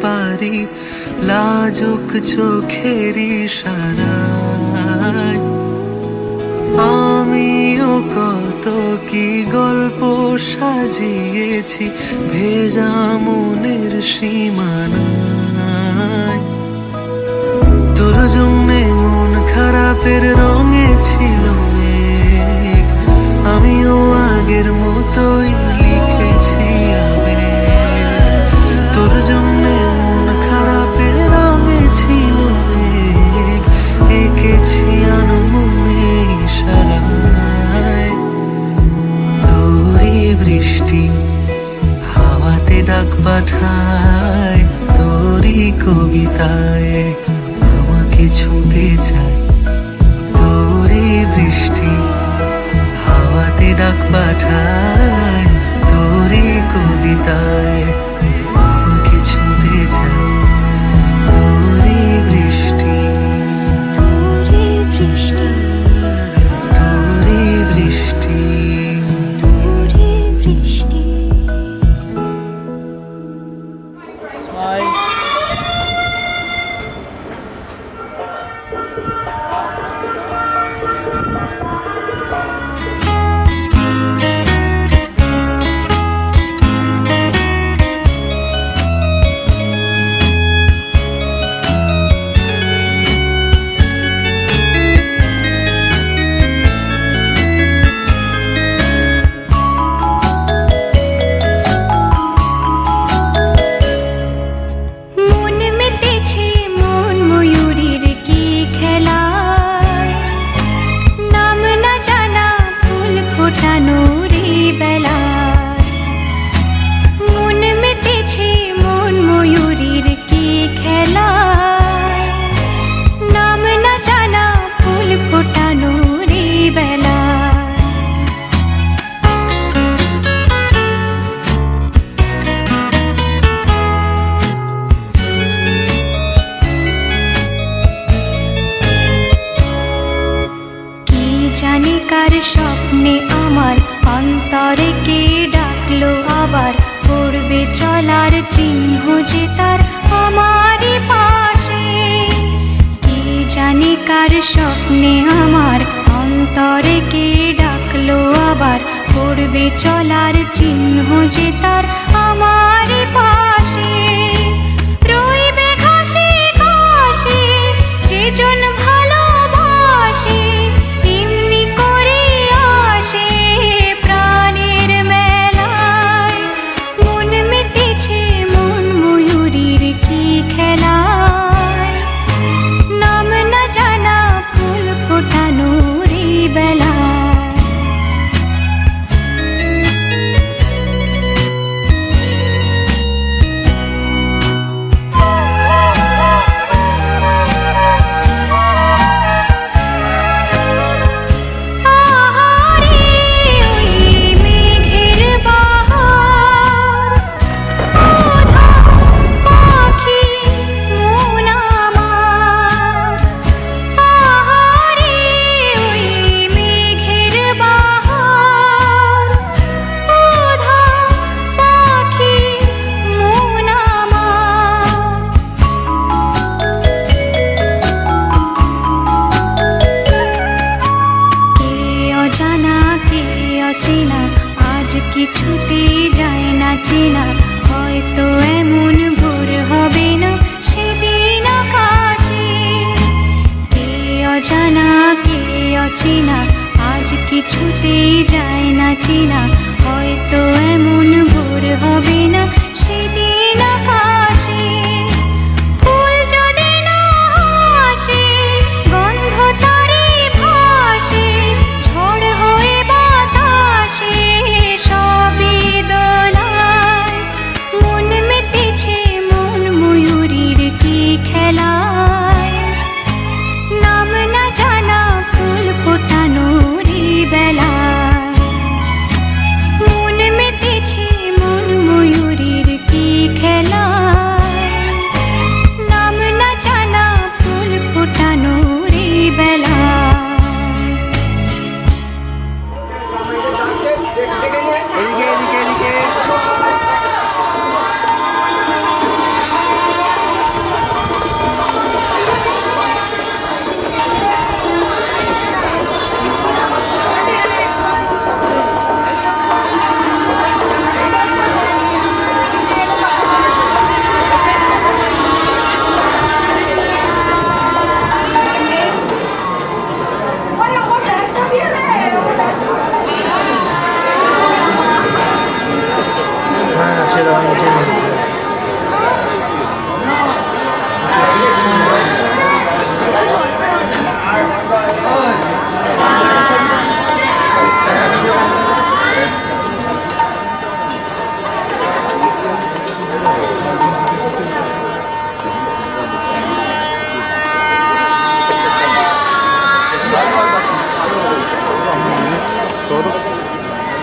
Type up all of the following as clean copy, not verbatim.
পারি লাজুক চোখের ইশারায়। আমিও কত কি গল্প সাজিয়েছি ভেজা মনের সীমানায়। তোর জন্যে মন খারাপের রঙে ছিল মেঘ, আমিও আগের মতোই লিখেছি আবেগ। তোর জন্যে মন খারাপের রঙে ছিল মেঘ, এঁকেছি আনমনে ইশারায়। তোরই বৃষ্টি হাওয়াতে ডাক পাঠায়, তোরই কবিতায় আমাকে ছুঁতে চায়। তোরই বৃষ্টি হাওয়াতে ডাক পাঠায়, তোরই কবিতায় আমাকে ছুঁতে চায়। তোরই বৃষ্টি, তোরে বৃষ্টি, তোরই বৃষ্টি। তোরে বৃষ্টি। মন মেতেছে মন ময়ূরীর কি খেলায়, নাম না জানা ফুল ফোটানো রে বেলায়। মন মেতেছে মন ময়ূরীর কি খেলায়, নাম না জানা ফুল ফোটানো রে বেলায়। কি জানি কার স্বপ্নে আমার অন্তরে কে ডাকলো আবার, পড়বে চলার চিহ্ন যে তার আমারই পাশে। কি জানি কার স্বপ্নে আমার অন্তরে কে ডাকলো আবার, পড়বে চলার চিহ্ন যে তার আমারই পাশে। রইবে ঘাসে ঘাসে যেজন ভালোবাসে, এমনি করে আসে প্রাণের মেলায়। মন মেতেছে মন ময়ূরীর কি খেলায়, নাম না জানা ফুল ফোটানো রে বেলায়। আহারে ওই মেঘের বাহার, ওধা পাখি মন আমার। আহারে ওই মেঘের বাহার, ওধা পাখি মন আমার। কে অজানা কে অচেনা আজ কিছুতেই যায় না চেনা, হয়তো এমন ভোর হবে না সেদিন আকাশে। কে অজানা কে অচেনা আজ কিছুতেই যায় না চেনা, হয়তো এমন ভোর হবে না সেদিন আকাশে। ফুল যদি না হাসে গন্ধ তারে ভাসে, ঝড় হয়ে বাতাসে সবই দোলায়। মন মেতেছে মন ময়ূরীর কি খেলায়, নাম না জানা ফুল ফোটানো রে বেলায়। মন মেতেছে মন ময়ূরী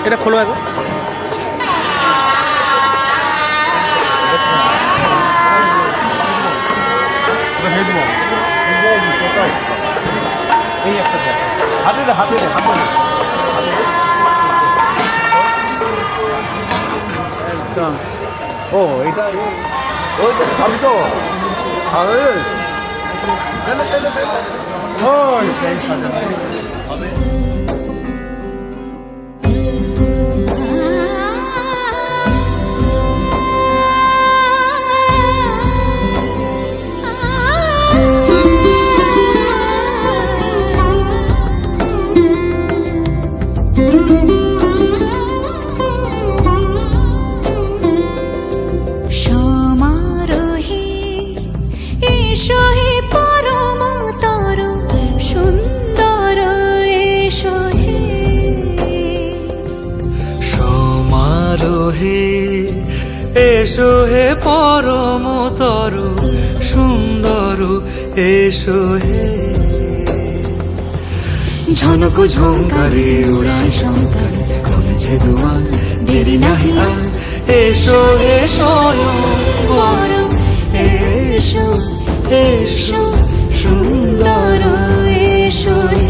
এটা খোলো একবার। এই একটা হাতে দে হাতে দে হাতে একদম। ও এটা ওই তো খাবি তো খাবে ওই চাই সাজানো হবে। এসো হে পরমতর সুন্দর এসো হে ঝনক ঝঙ্কারে উড়ান শঙ্কর কমেছে দুয়ার দেরি নাহি আর এসো হে স্বয়ং পরম এসো এসো সুন্দর এসো হে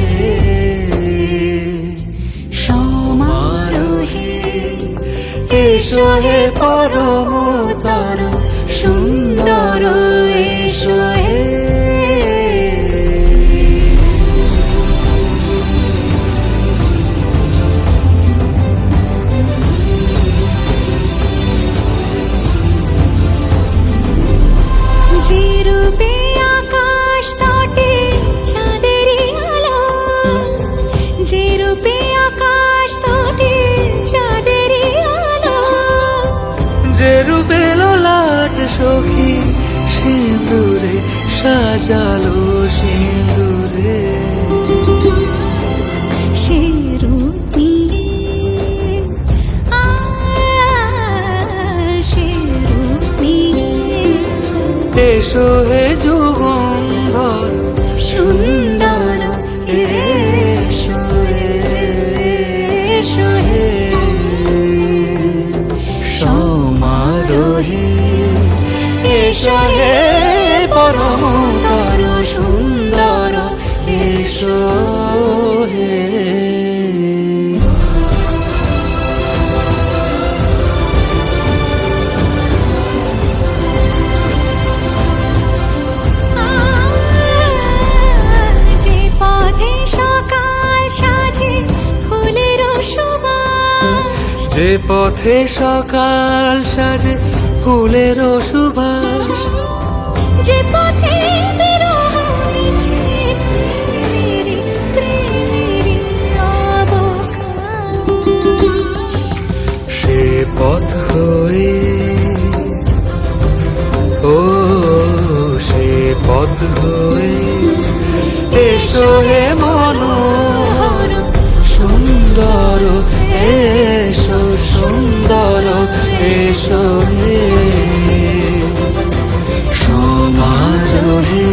সমারোহে এসো হে পরমতর সুন্দর এসো হে যে রূপে আকাশ তটে চাঁদেরই আলো, যে রূপে আকাশ তটে চাঁদেরই আলো, যে রূপে ললাট সখী সিঁদুরে সাজালো সিঁদুরে সে রূপ নিয়ে সে রূপ নিয়ে এসো হে যুগন্ধর সুন্দর এসো এসো হে সমারোহে এসো হে পরমতর সুন্দর এসো হে যে পথে সকাল সাজে ফুলের সুবাস, যে পথে সকাল সাজে ফুলের সুবাস, যে পথে বিরহ মিছে প্রেমেরই প্রেমেরই অবকাশ, সে পথ হয়ে ও সে পথ হয়ে এসো হে মনোহর সুন্দর এসো সুন্দর এসো হে সমারোহে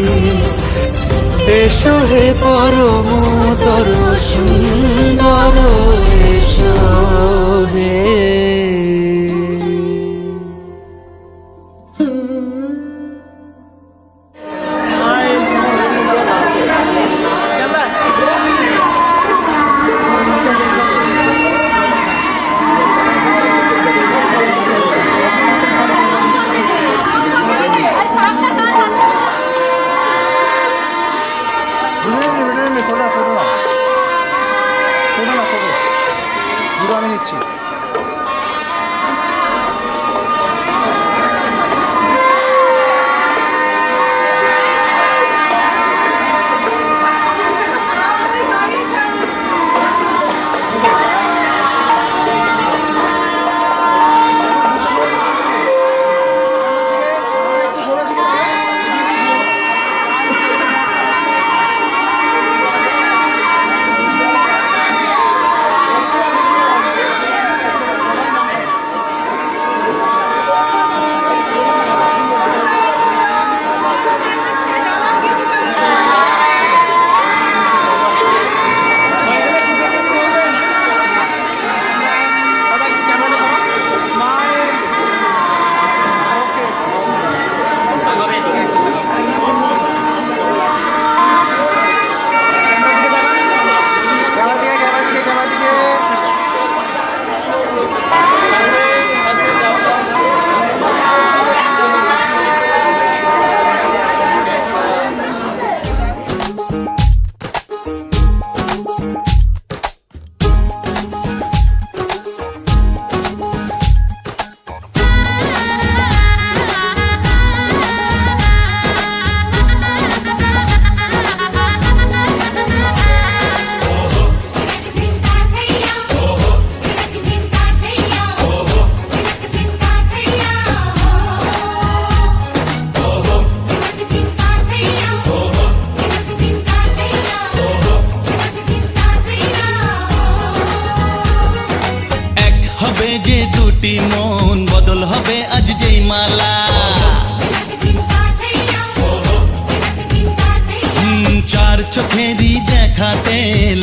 এসো হে পরমতর সুন্দর এসো হে আমি নিচ্ছি। চোখেরই দেখাতে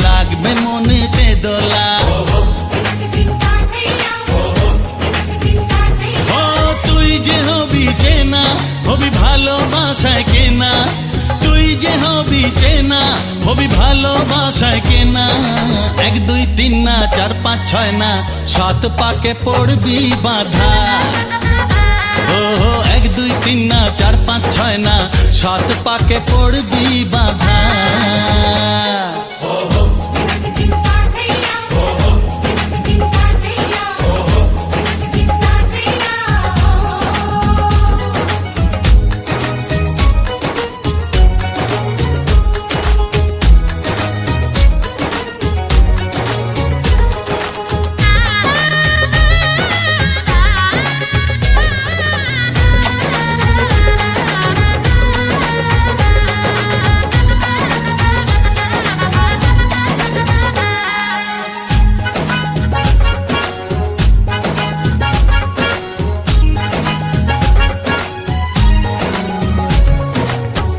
লাগবে মনেতে দোলা। ও তুই যে হবি চেনা, হবি ভালোবাসায় কেনা, তুই যে হবি চেনা, হবি ভালোবাসায় কেনা। 1 2 3 না 4 5 6 না 7 পাকে পড়বি বাধা। ও 1 2 3 না 4 5 6 না 7 পাকে পড়বি বাধা।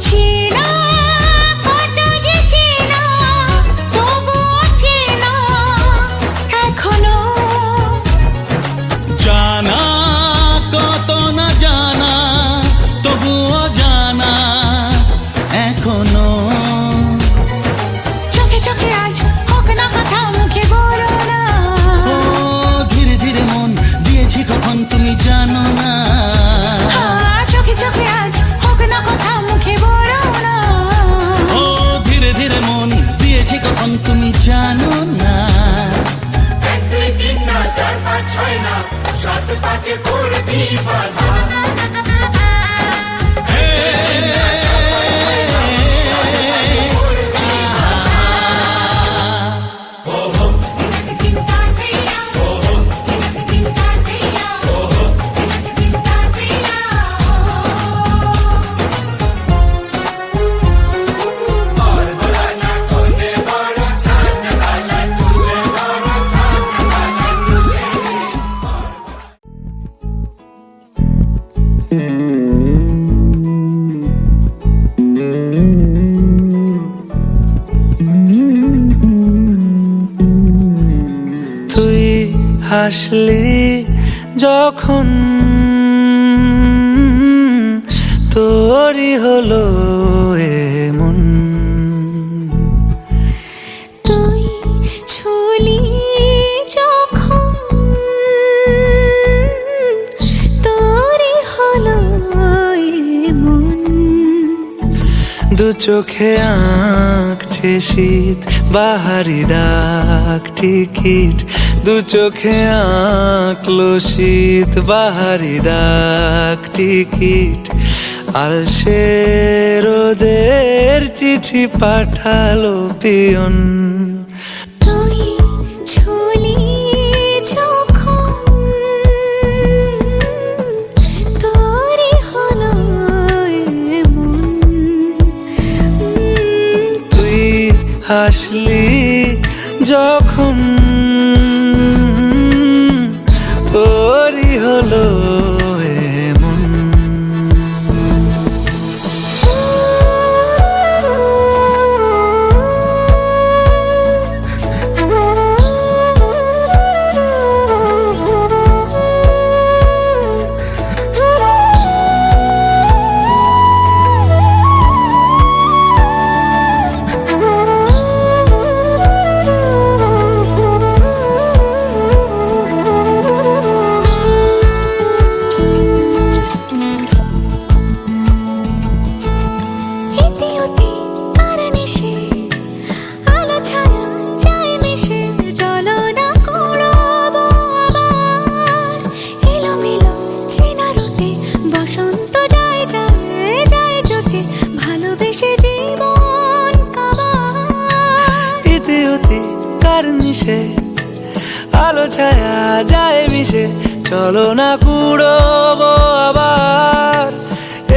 চেনা কত যে চেনা তবুও চেনা এখনো। জানা কত না জানা তবুও জানা এখনো। চোখে চোখে আজ হোক না কথা মুখে বলো না। ও ধীরে ধীরে মন দিয়েছি কখন তুমি জানো না। চোখে চোখে আজ হোক না কথা মুখে বলো না। ও ধীরে ধীরে মন দিয়েছি কখন তুমি জানো না। 1 2 3 না 4 5 6 না 7 পাকে পড়বি বাধা। তুই হাসলি যখন তোরই হলো এমন, তুই ছুলি যখন তোরই হলো এমন। দু চোখে আঁকছে শীত বাহারি ডাক টিকিট, দু চোখে আঁকলো শীত বাহারি ডাক টিকিট। আলসে রোদের চিঠি পাঠালো পিয়ন, তুই ছুলি যখন তোরই হলো এমন। তুই হাসলি যখন তোরই হলো এমন। আলো ছায়া যায় মিশে, চলো না কুড়োবো আবার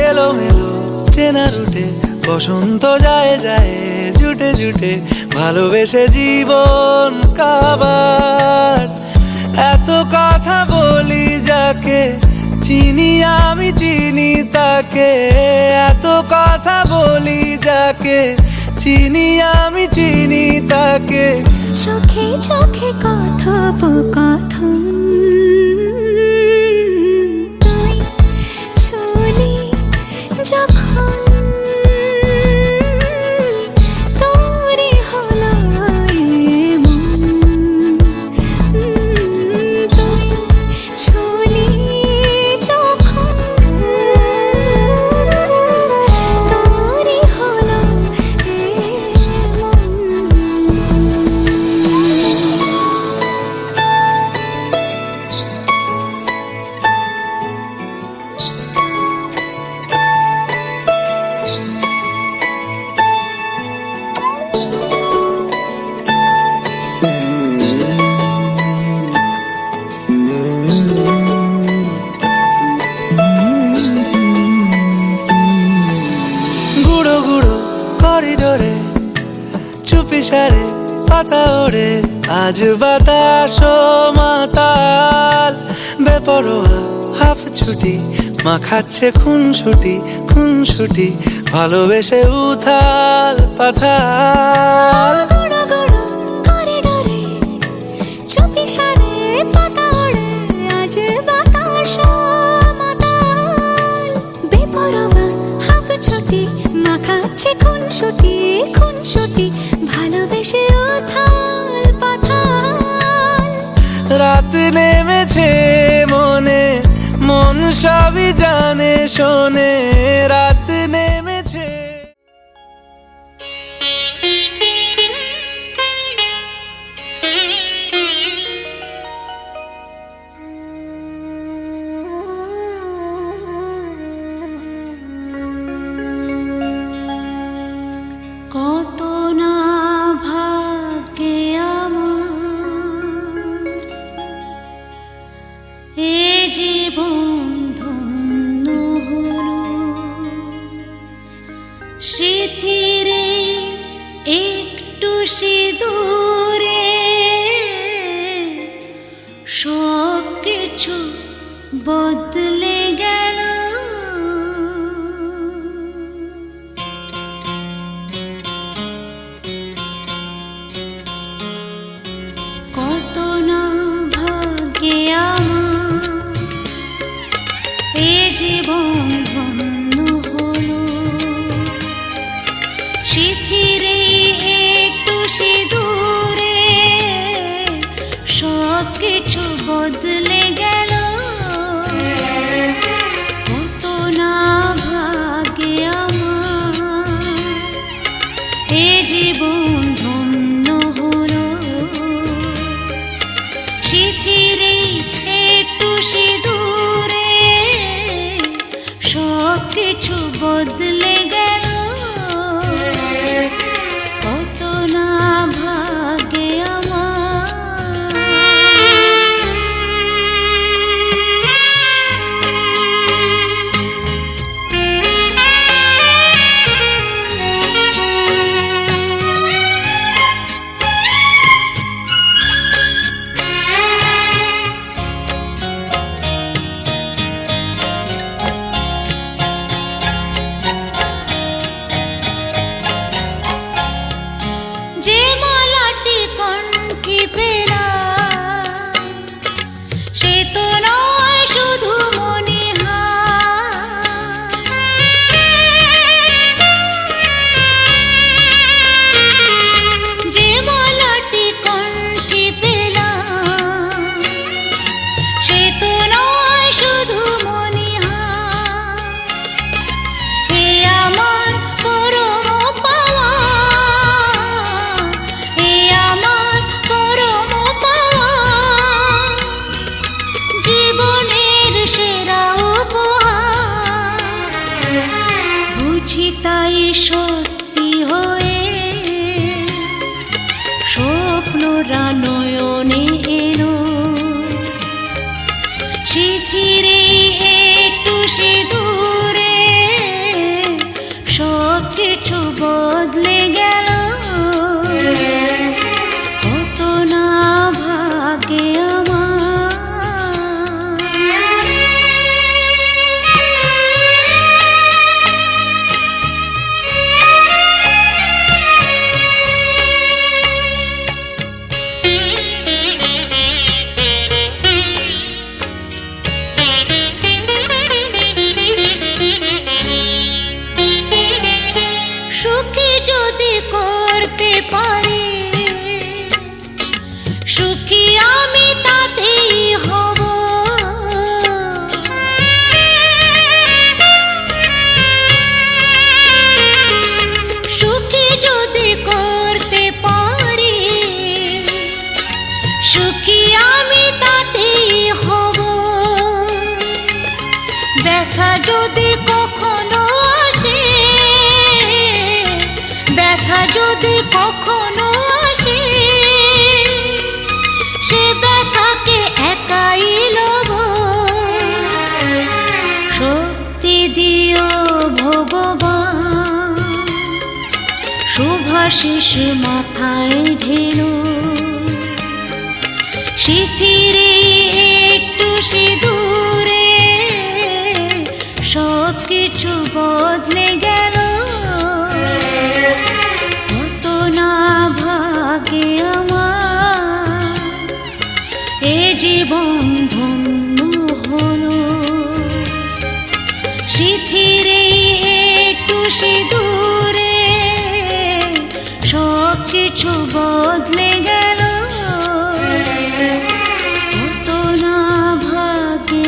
এলোমেলো চেনা রুটে। বসন্ত যায় যায় জুটে জুটে, ভালোবেসে জীবন কাবার। এত কথা বলি যাকে চিনি আমি চিনি তাকে, এত কথা বলি যাকে চিনি আমি চিনি তাকে, চোখে চোখে কথোপকথন। তুই চলি যখন তোরই হলো এমন। তুই চলি যখন তোরই হলো এমন। গুঁড়ো গুঁড়ো করিডোরে চুপি সারে পাতা ওড়ে, আজ বাতাস মাতাল বেপরোয়া হাফ ছুটি, মাখাচ্ছে খুনসুটি খুনসুটি, ভালোবেসে উথাল পাথাল। গুঁড়ো গুঁড়ো করিডোরে চুপি সারে পাতা ওড়ে, আজ বাতাস মাতাল বেপরোয়া হাফ ছুটি, মাখাচ্ছে খুনসুটি খুনসুটি, ভালোবেসে উথাল পাথাল। রাত নেমেছে মনে, মন সবই জানে শোনে, রাত নেমেছে। কত না ভাগ্যে আমার এ জীবন ধন্য হলো, স্মৃতিরে একটু সিঁদুরে সব কিছু বদলে গেল। কত না ভাগ্যে আমার এ জীবন ধন্য হলো, স্মৃতিরে একটু সিঁদুরে সব কিছু বদলে গেল। কত না ভাগ্যে আমার এ জীবন ধন্য হলো, স্মৃতিরে একটু সিঁদুরে সব কিছু বদলে গেল। কত না ভাগ্যে আমার। যে মালাটি কণ্ঠে পেলাম সে তো নয় শুধু মনে হয়। যে মালাটি কণ্ঠে পেলাম সে তো নয় শুধু মনে হয়। এ আমার পরম পাওয়া, এ আমার পরম পাওয়া, জীবনের সেরা উপহার। বুঝি তাই সত্যি হয়ে স্বপ্নরা নয়নে এলো, স্মৃতিরে একটু সিঁদুরে সব কিছু বদলে গেল। কত না ভাগ্যে আমার। আশিস মাথায় ঢেলো শিথিরে একটু সিঁদুরে সব কিছু বদলে গেল কত না ভাগে আমার এ জীবন ধন্য হলো শিথিরে একটু সিঁদুরে সব কিছু বদলে গেল কত না ভাগে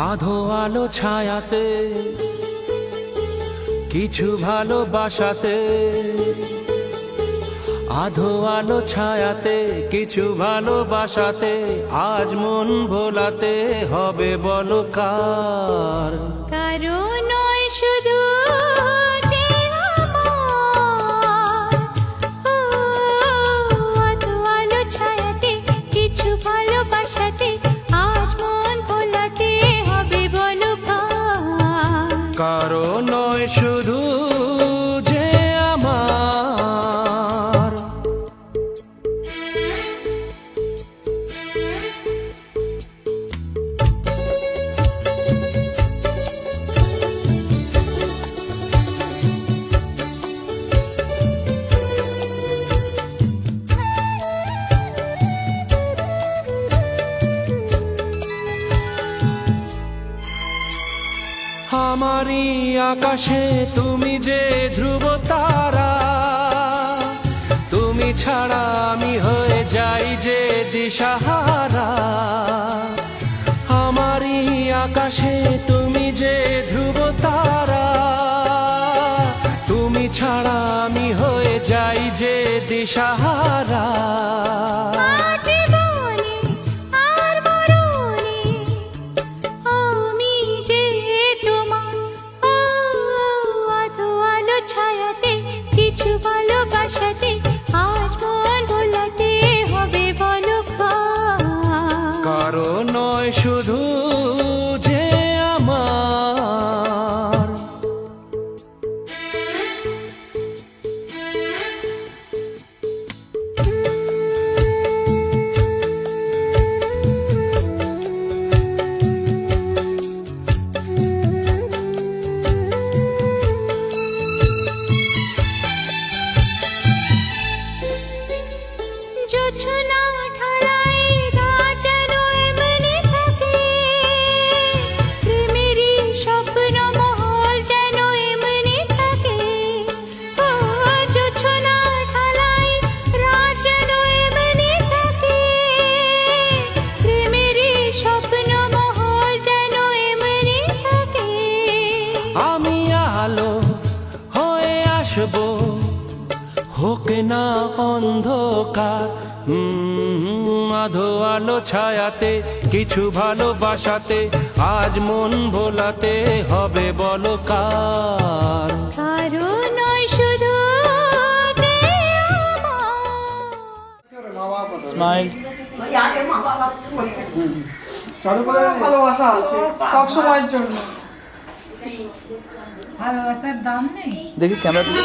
আধো আলো ছায়াতে কিছু ভালোবাসাতে আধো আলো ছায়াতে কিছু ভালোবাসাতে আজ মন ভোলাতে হবে বলো কার কারণ নয় শুধু যে আমার, ও আধো আলো ছায়াতে কিছু ভালোবাসাতে আজ মন ভোলাতে হবে বলো কার। কারণ নয় শুধু যে আমার আমারই আকাশে তুমি যে ধ্রুব তারা, তুমি ছাড়া আমি হয়ে যাই যে দিশাহারা। আমারই আকাশে তুমি যে ধ্রুব তারা, তুমি ছাড়া আমি হয়ে যাই যে দিশাহারা। আর জীবনে আর মরণে আমি যে তোমার, ও আধো আলো ছায়াতে কিছু ভালোবাসাতে আজ মন ভোলাতে হবে বলো কার। কারণ নয় শুধু যে আমার জোছনা ঢালাই রাত যেন এমনি থাকে, প্রেমেরই স্বপ্ন মহল যেন এমনি থাকে। ও জোছনা ঢালাই রাত যেন এমনি থাকে, প্রেমেরই স্বপ্ন মহল যেন এমনি থাকে। আমি আলো হয়ে আসবো, হোক না অন্ধকার। আধো আলো ছায়াতে কিছু ভালোবাসাতে আজ মন ভোলাতে হবে বলো কার। কারণ নয় শুধু যে আমার। স্মাইল ভালোবাসা আছে সব সময়ের জন্য। ভালোবাসার দাম নেই। দেখি ক্যামেরা দিকে।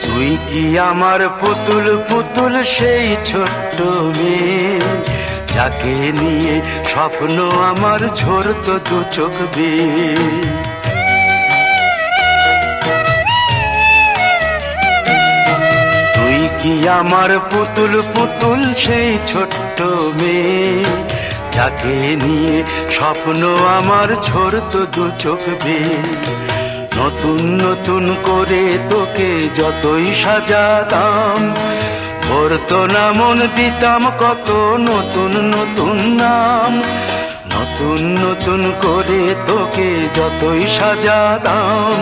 তুই কি আমার পুতুল পুতুল সেই ছোট্ট মেয়ে, যাকে নিয়ে স্বপ্ন আমার ঝরতো দু চোখ বেয়ে। তুই কি আমার পুতুল পুতুল সেই ছোট্ট মেয়ে, যাকে নিয়ে স্বপ্ন আমার ঝরতো দু চোখ বেয়ে। নতুন নতুন করে তোকে যতই সাজাতাম, ভরতো না মন দিতাম কত নতুন নতুন নাম। নতুন নতুন করে তোকে যতই সাজাতাম,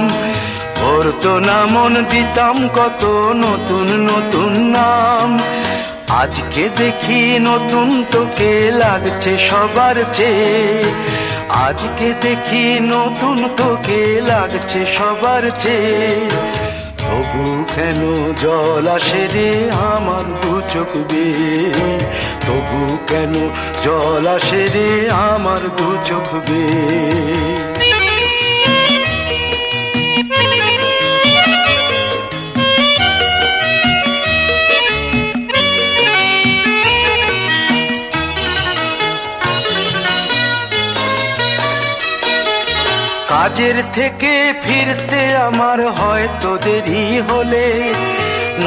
ভরতো না মন দিতাম কত নতুন নতুন নাম। আজকে দেখি নতুন তোকে লাগছে সবার চেয়ে, আজকে দেখি নতুন তোকে লাগছে সবার চেয়ে। তবু কেন জল আসে রে আমার দু চোখ বেয়ে, তবু কেন জল আসে রে আমার দু চোখ বেয়ে। কাজের থেকে ফিরতে আমার হয়তো দেরি হলে,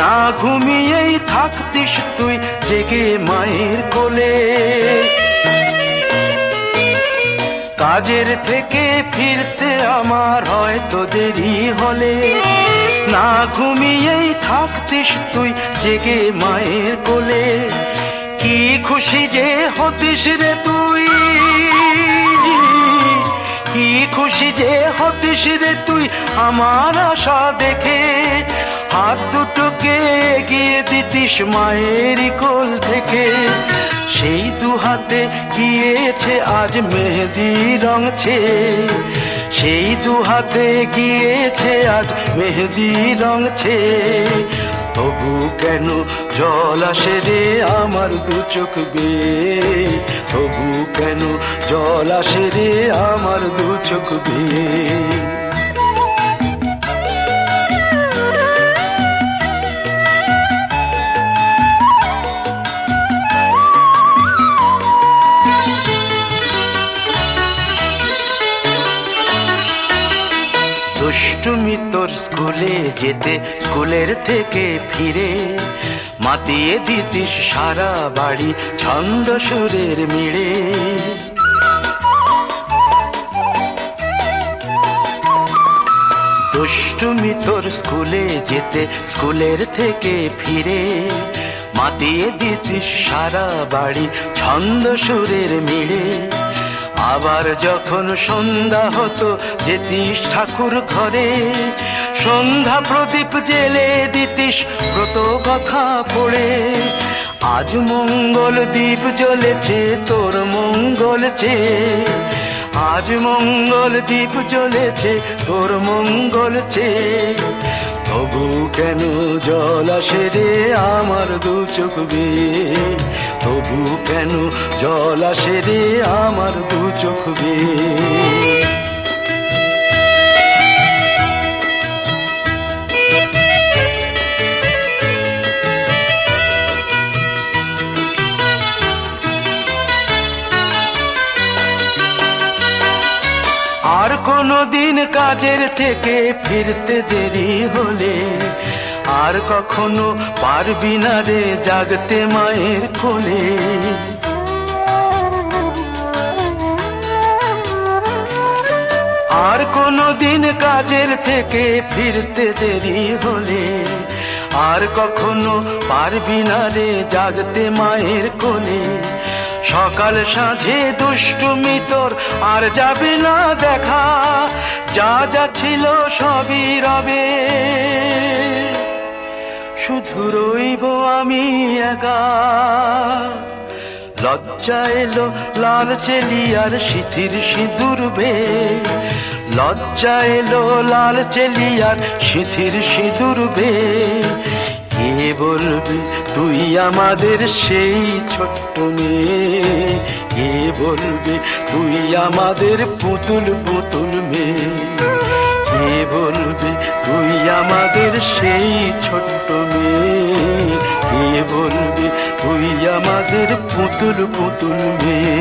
না ঘুমিয়েই থাকতিস তুই জেগে মায়ের কোলে। কাজের থেকে ফিরতে আমার হয়তো দেরি হলে, না ঘুমিয়েই থাকতিস তুই জেগে মায়ের কোলে। কি খুশি যে হতিস রে তুই, কি খুশি যে হতিস রে তুই আমার আশা দেখে। হাত দুটোকে এগিয়ে দিতিস মায়ের কোল থেকে, সেই দু হাতে গিয়েছে আজ মেহেদি রং ছেয়ে। সেই দু হাতে গিয়েছে আজ মেহেদি রং ছেয়ে। তবু কেন জল আসে রে আমার দু চোখ বেয়ে, তবু কেন জল আসে রে আমার দু চোখ বেয়ে। দুষ্টুমি তোর স্কুলে যেতে স্কুলের থেকে ফিরে, মাতিয়ে দিতিস সারা বাড়ি ছন্দ সুরের মিড়ে। দুষ্টুমি তোর স্কুলে যেতে স্কুলের থেকে ফিরে, মাতিয়ে দিতিস সারা বাড়ি ছন্দ সুরের মিড়ে। আবার যখন সন্ধ্যা হতো যেতিস ঠাকুর ঘরে, সন্ধ্যা প্রদীপ জেলে দিতিস ব্রত কথা পড়ে। আজ মঙ্গল দ্বীপ জ্বলেছে তোর মঙ্গল চেয়ে, আজ মঙ্গল দ্বীপ জ্বলেছে তোর মঙ্গল চেয়ে। তবু কেন জল আসে রে আমার দু চোখ বেয়ে, তবু কেন জল আসে রে আমার দু চোখ বেয়ে। দিন কাজের থেকে ফিরতে দেরি হলে আর কখনো পারবি না রে জাগতে মায়ের কোলে। আর কোনো দিন কাজের থেকে ফিরতে দেরি হলে আর কখনো পারবি না রে জাগতে মায়ের কোলে। সকাল সাঁঝে দুষ্টুমি তোর আর যাবে না দেখা, যা যা ছিল সবই রবে, শুধু রইব আমি একা। লজ্জা এলো লাল চেলিয়ার সিথির সিঁদুর বে, লজ্জা এলো লাল চেলিয়ার সিথির সিঁদুর বে। কে বলবি তুই আমাদের সেই ছোট্ট মেয়ে, কে বলবি তুই আমাদের পুতুল পুতুল মেয়ে, কে বলবি তুই আমাদের সেই ছোট্ট মেয়ে, কে বলবি তুই আমাদের পুতুল পুতুল মেয়ে।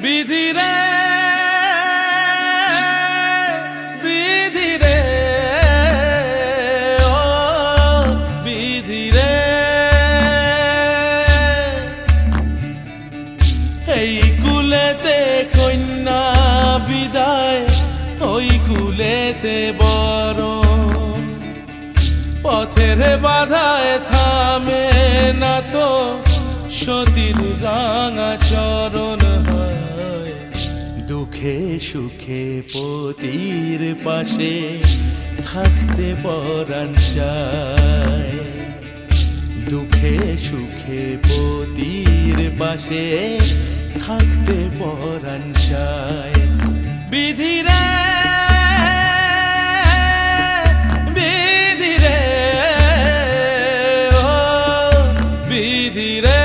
বিধি রে বিধি রে ও বিধি রে, এই কুলেতে কন্যা বিদায় ওই কুলেতে বড়, পথের বাধায় থামে না তো সতীর রাঙা চরণ। দুঃখে সুখে পতির পাশে থাকতে পরাণ চায়, দুঃখে সুখে পতির পাশে থাকতে পরাণ চায়। বিধি রে বিধি রে ও বিধি রে,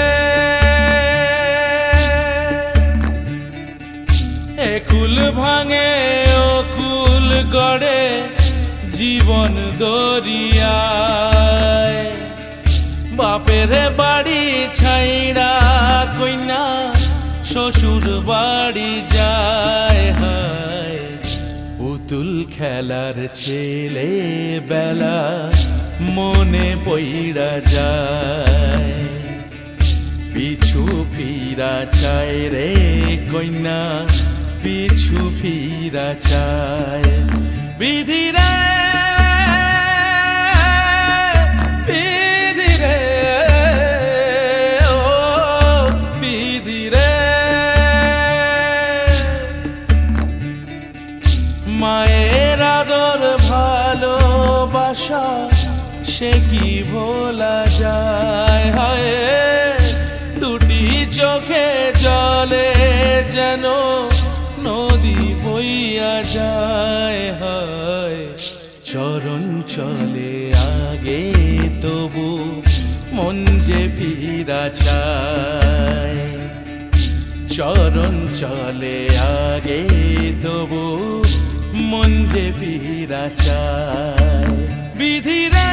কুল ভাঙে ও কুল গড়ে জীবন দরিয়ায়, বাপের বাড়ি ছাইড়া কইনা শ্বশুর বাড়ি যায়। হায় পুতুল খেলার ছেলে বেলা মনে পইড়া যায়, পিছু ফিরা চায় রে কইনা পিছু ফিরা চায়। বিধি রে বিধি রে ও বিধি রে, মায়ের আদর ভালোবাসা সে কি ভোলা যায়। হায় দুটি চোখে জলে যেন নদী বইয়া যায়। হায় চরণ চলে আগে তবু মন যে ফিরা চায়, চরণ চলে আগে তবু মন যে ফিরা চায়। বিধি রে